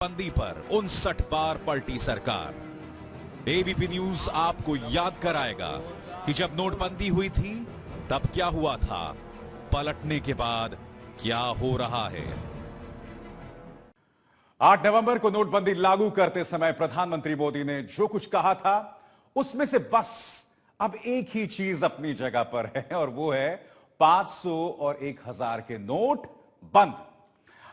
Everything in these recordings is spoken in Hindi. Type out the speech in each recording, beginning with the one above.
बंदी पर 59 बार पलटी सरकार। एबीपी न्यूज आपको याद कराएगा कि जब नोटबंदी हुई थी तब क्या हुआ था, पलटने के बाद क्या हो रहा है। 8 नवंबर को नोटबंदी लागू करते समय प्रधानमंत्री मोदी ने जो कुछ कहा था उसमें से बस अब एक ही चीज अपनी जगह पर है और वो है 500 और 1000 के नोट बंद।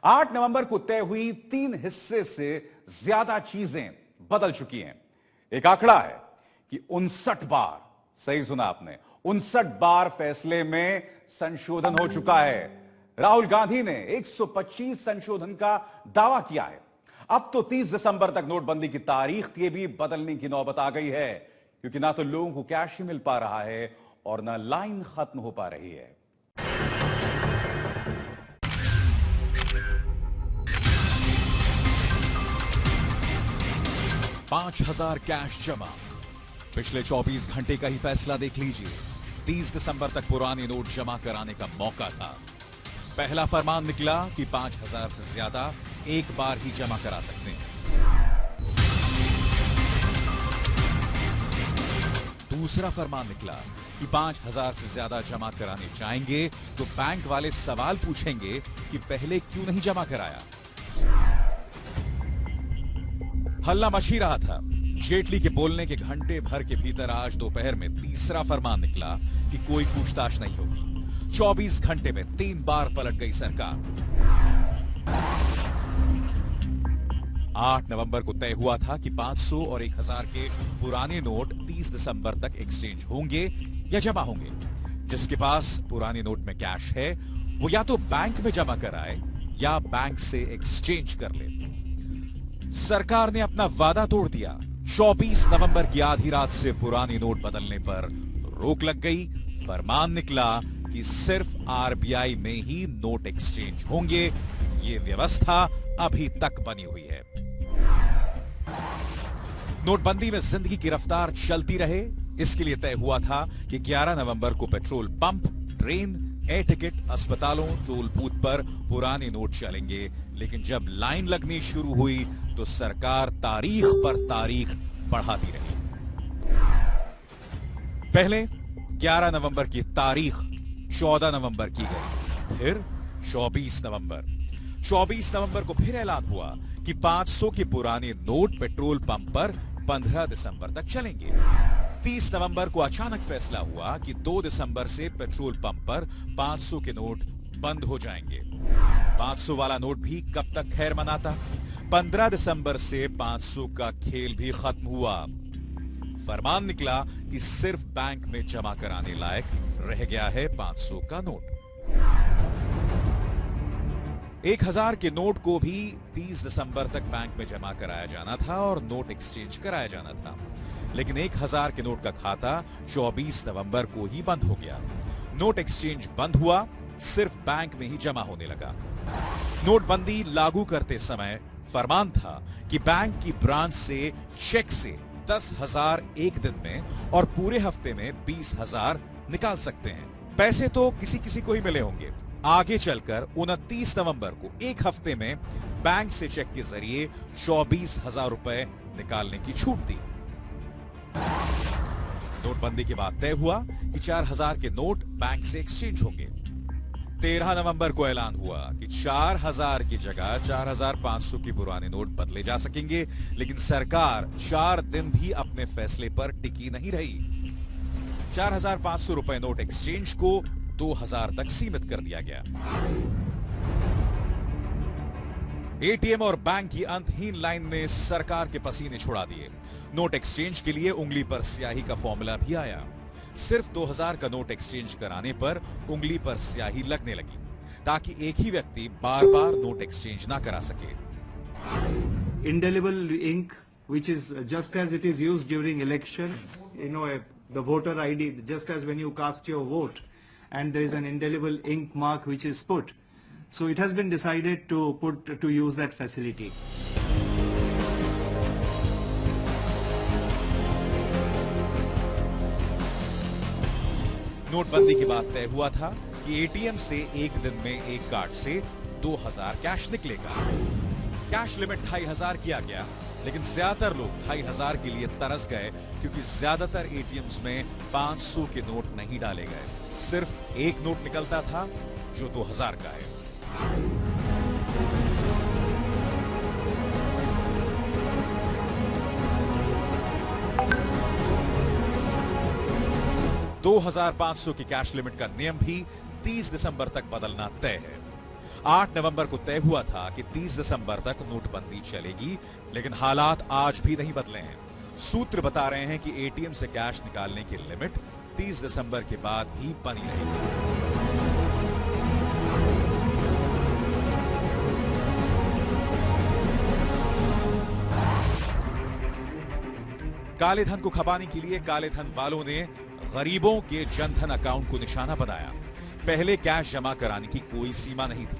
8 नवंबर को तय हुई 3 हिस्से से ज्यादा चीजें बदल चुकी हैं। एक आंकड़ा है कि 59 बार, सही सुना आपने, 59 बार फैसले में संशोधन हो चुका है। राहुल गांधी ने 125 संशोधन का दावा किया है। अब तो 30 दिसंबर तक नोटबंदी की तारीख के भी बदलने की नौबत आ गई है, क्योंकि ना तो लोगों को कैश ही मिल पा रहा है और ना लाइन खत्म हो पा रही है। $5,000 कैश जमा। पिछले 24 घंटे का ही फैसला देख लीजिए। 30 दिसंबर तक पुराने नोट जमा कराने का मौका था। पहला फरमान निकला कि 5,000 से ज्यादा एक बार ही जमा करा सकते हैं। दूसरा फरमान निकला कि 5,000 से ज्यादा जमा कराने चाहेंगे तो बैंक वाले सवाल पूछेंगे कि पहले क्यों नहीं जमा कराया। हल्ला मच ही रहा था। जेटली के बोलने के घंटे भर के भीतर आज दोपहर में तीसरा फरमान निकला कि कोई पूछताछ नहीं होगी। 24 घंटे में 3 बार पलट गई सरकार। 8 नवंबर को तय हुआ था कि 500 और 1000 के पुराने नोट 30 दिसंबर तक एक्सचेंज होंगे या जमा होंगे। जिसके पास पुराने नोट में कैश है वो या तो बैंक में जमा कराए या बैंक से एक्सचेंज कर ले। सरकार ने अपना वादा तोड़ दिया। 24 नवंबर की आधी रात से पुराने नोट बदलने पर रोक लग गई। फरमान निकला कि सिर्फ आरबीआई में ही नोट एक्सचेंज होंगे। ये व्यवस्था अभी तक बनी हुई है। नोटबंदी में जिंदगी की रफ्तार चलती रहे, इसके लिए तय हुआ था कि 11 नवंबर को petrol pump, train, air ticket, अस्पतालों, टोल बूथ पर पुराने नोट चलेंगे। लेकिन जब लाइन लगनी शुरू हुई तो सरकार तारीख पर तारीख बढ़ाती रही। पहले 11 नवंबर की तारीख 14 नवंबर की गई, फिर 24 नवंबर। 24 नवंबर को फिर ऐलान हुआ कि 500 के पुराने नोट पेट्रोल पंप पर 15 दिसंबर तक चलेंगे। 30 नवंबर को अचानक फैसला हुआ कि 2 दिसंबर से पेट्रोल पंप पर 500 के नोट बंद हो जाएंगे। 500 वाला नोट भी कब तक खैर मनाता। 15 दिसंबर से 500 का खेल भी खत्म हुआ। फरमान निकला कि सिर्फ बैंक में जमा कराने लायक रह गया है 500 का नोट। 1000 के नोट को भी 30 दिसंबर तक बैंक में जमा कराया जाना था और नोट एक्सचेंज कराया जाना था। लेकिन 1000 के नोट का खाता 24 नवंबर को ही बंद हो गया। नोट एक्सचेंज बंद हुआ, सिर्फ बैंक में ही जमा होने लगा। नोटबंदी लागू करते समय फरमान था कि बैंक की ब्रांच से चेक से 10,000 एक दिन में और पूरे हफ्ते में 20,000 निकाल सकते हैं। पैसे तो किसी किसी को ही मिले होंगे। आगे चलकर 29 नवंबर को एक हफ्ते में बैंक से चेक के जरिए 24,000 रुपए निकालने की छूट दी। नोटबंदी के बाद तय हुआ कि 4,000 के नोट बैंक से एक्सचेंज होंगे। 13 नवंबर को ऐलान हुआ कि 4,000 की जगह 4,500 के पुराने नोट बदले जा सकेंगे। लेकिन सरकार 4 दिन भी अपने फैसले पर टिकी नहीं रही। 4,500 रुपए नोट एक्सचेंज को 2,000 तक सीमित कर दिया गया। एटीएम और बैंक की अंतहीन लाइन ने सरकार के पसीने छुड़ा दिए। नोट एक्सचेंज के लिए उंगली पर स्याही का फॉर्मूला भी आया। सिर्फ 2,000 का नोट एक्सचेंज कराने पर उंगली पर स्याही लगने लगी, ताकि एक ही व्यक्ति बार बार नोट एक्सचेंज ना करा सके। Indelible ink, which is just as it is used during election, the voter ID, just as when you cast your vote, and there is an indelible ink mark which is put. So it has been decided to use that facility. नोटबंदी के बाद तय हुआ था कि एटीएम से एक दिन में एक कार्ड से 2,000 कैश निकलेगा। कैश लिमिट 2500 किया गया, लेकिन ज्यादातर लोग 2500 के लिए तरस गए क्योंकि ज्यादातर एटीएम्स में 500 के नोट नहीं डाले गए। सिर्फ एक नोट निकलता था जो 2000 का है। $2500 की कैश लिमिट का नियम भी 30 दिसंबर तक बदलना तय है। 8 नवंबर को तय हुआ था कि 30 दिसंबर तक नोटबंदी चलेगी, लेकिन हालात आज भी नहीं बदले हैं। सूत्र बता रहे हैं कि एटीएम से कैश निकालने की लिमिट 30 दिसंबर के बाद भी बनी रहेगी। काले धन को खपाने के लिए काले धन वालों ने गरीबों के जनधन अकाउंट को निशाना बनाया। पहले कैश जमा कराने की कोई सीमा नहीं थी।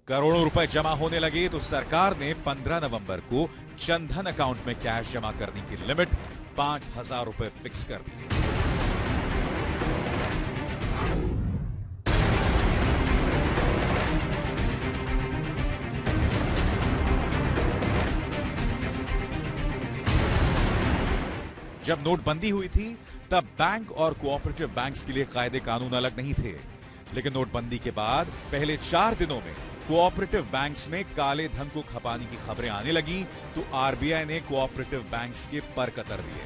करोड़ों रुपए जमा होने लगे तो सरकार ने 15 नवंबर को जनधन अकाउंट में कैश जमा करने की लिमिट 5000 रुपए फिक्स कर दी। जब नोटबंदी हुई थी तब बैंक और कोऑपरेटिव बैंक्स के लिए कायदे कानून अलग नहीं थे, लेकिन नोटबंदी के बाद पहले 4 दिनों में कोऑपरेटिव बैंक्स में काले धन को खपाने की खबरें आने लगी तो आरबीआई ने कोऑपरेटिव बैंक्स के पर कतर दिए।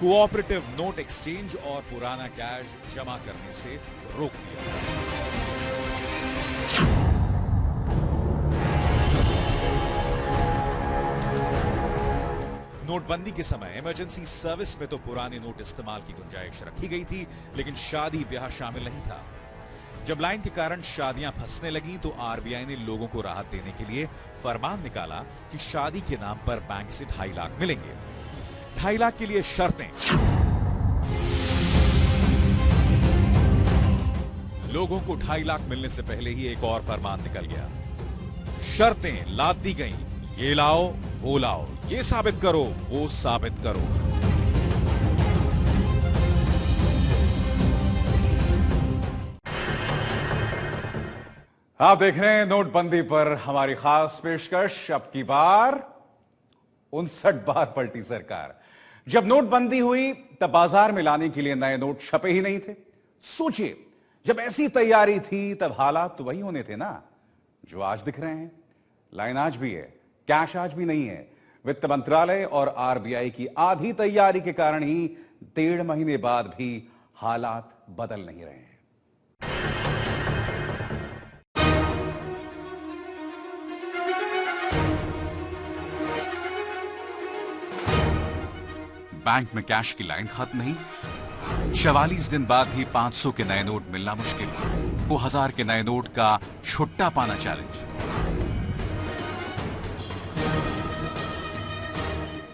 कोऑपरेटिव नोट एक्सचेंज और पुराना कैश जमा करने से रोक दिया। नोटबंदी के समय इमरजेंसी सर्विस में तो पुराने नोट इस्तेमाल की गुंजाइश रखी गई थी, लेकिन शादी ब्याह शामिल नहीं था। जब लाइन के कारण शादियां फंसने लगी तो आरबीआई ने लोगों को राहत देने के लिए फरमान निकाला कि शादी के नाम पर बैंक से 2.5 लाख मिलेंगे। 2.5 लाख के लिए शर्तें। लोगों को 2.5 लाख मिलने से पहले ही एक और फरमान निकल गया। शर्तें लाद दी गई, ये लाओ वो लाओ, ये साबित करो वो साबित करो। आप देख रहे हैं नोटबंदी पर हमारी खास पेशकश। अब की बार 59 बार पलटी सरकार। जब नोटबंदी हुई तब बाजार में लाने के लिए नए नोट छपे ही नहीं थे। सोचिए, जब ऐसी तैयारी थी तब हालात तो वही होने थे ना जो आज दिख रहे हैं। लाइन आज भी है, कैश आज भी नहीं है। वित्त मंत्रालय और आरबीआई की आधी तैयारी के कारण ही 1.5 महीने बाद भी हालात बदल नहीं रहे हैं। बैंक में कैश की लाइन खत्म नहीं। 44 दिन बाद भी 500 के नए नोट मिलना मुश्किल। 2000 के नए नोट का छुट्टा पाना चैलेंज।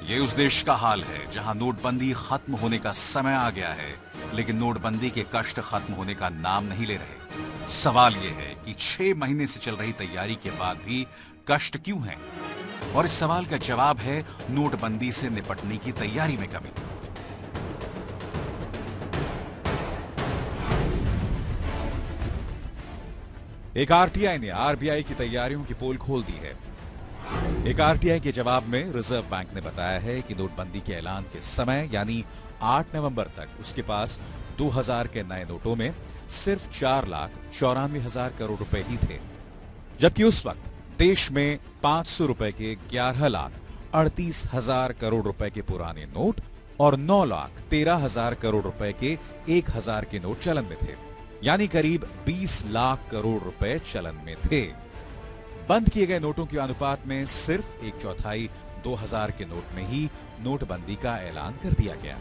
ये उस देश का हाल है जहां नोटबंदी खत्म होने का समय आ गया है, लेकिन नोटबंदी के कष्ट खत्म होने का नाम नहीं ले रहे। सवाल यह है कि 6 महीने से चल रही तैयारी के बाद भी कष्ट क्यों हैं? और इस सवाल का जवाब है नोटबंदी से निपटने की तैयारी में कमी। एक आरटीआई ने आरबीआई की तैयारियों की पोल खोल दी है। एक आरटीआई के जवाब में रिजर्व बैंक ने बताया है कि नोटबंदी के ऐलान के समय यानी 8 नवंबर तक उसके पास 2000 के नए नोटों में सिर्फ 4,94,000 करोड़ रुपए ही थे, जबकि उस वक्त देश में 500 रुपए के 11,38,000 करोड़ रुपए के पुराने नोट और 9,13,000 करोड़ रुपए के 1,000 के नोट चलन में थे, यानी करीब 20 लाख करोड़ रुपए चलन में थे। बंद किए गए नोटों के अनुपात में सिर्फ 1/4 2000 के नोट में ही नोटबंदी का ऐलान कर दिया गया।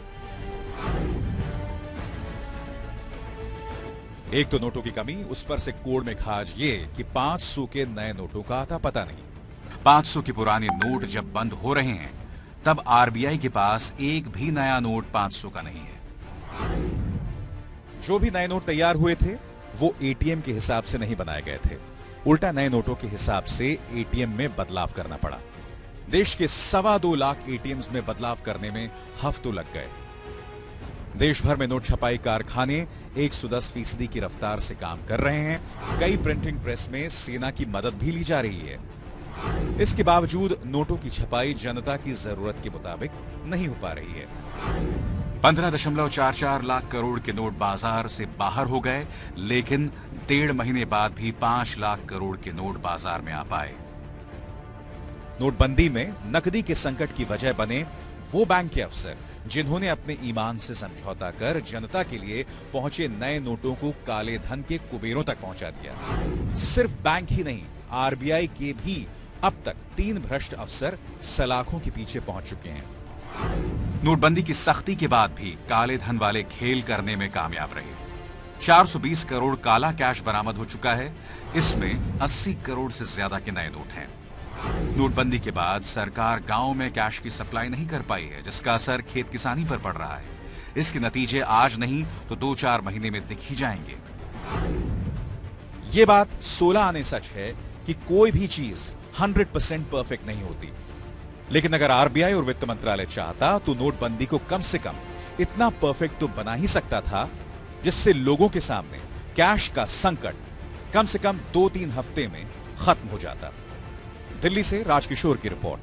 एक तो नोटों की कमी, उस पर से कोड़ में खाज ये कि 500 के नए नोटों का आता पता नहीं। 500 के पुराने नोट जब बंद हो रहे हैं तब आरबीआई के पास एक भी नया नोट 500 का नहीं है। जो भी नए नोट तैयार हुए थे वो एटीएम के हिसाब से नहीं बनाए गए थे, उल्टा नए नोटों के हिसाब से एटीएम में बदलाव करना पड़ा। देश के 2.25 लाख एटीएम्स में बदलाव करने में हफ्तों लग गए। देश भर में नोट छपाई कारखाने 110% की रफ्तार से काम कर रहे हैं। कई प्रिंटिंग प्रेस में सेना की मदद भी ली जा रही है। इसके बावजूद नोटों की छपाई जनता की जरूरत के मुताबिक नहीं हो पा रही है। 15.44 लाख करोड़ के नोट बाजार से बाहर हो गए, लेकिन 1.5 महीने बाद भी 5 लाख करोड़ के नोट बाजार में आ पाए। नोटबंदी में नकदी के संकट की वजह बने वो बैंक के अफसर जिन्होंने अपने ईमान से समझौता कर जनता के लिए पहुंचे नए नोटों को काले धन के कुबेरों तक पहुंचा दिया। सिर्फ बैंक ही नहीं, आरबीआई के भी अब तक 3 भ्रष्ट अफसर सलाखों के पीछे पहुंच चुके हैं। नोटबंदी की सख्ती के बाद भी काले धन वाले खेल करने में कामयाब रहे। 420 करोड़ काला कैश बरामद हो चुका है। इसमें 80 करोड़ से ज्यादा के नए नोट हैं। नोटबंदी के बाद सरकार गांव में कैश की सप्लाई नहीं कर पाई है, जिसका असर खेत किसानी पर पड़ रहा है। इसके नतीजे आज नहीं तो 2-4 महीने में दिख ही जाएंगे। ये बात 16 आने सच है कि कोई भी चीज 100% परफेक्ट नहीं होती, लेकिन अगर आरबीआई और वित्त मंत्रालय चाहता तो नोटबंदी को कम से कम इतना परफेक्ट तो बना ही सकता था जिससे लोगों के सामने कैश का संकट कम से कम 2-3 हफ्ते में खत्म हो जाता। दिल्ली से राजकिशोर की रिपोर्ट।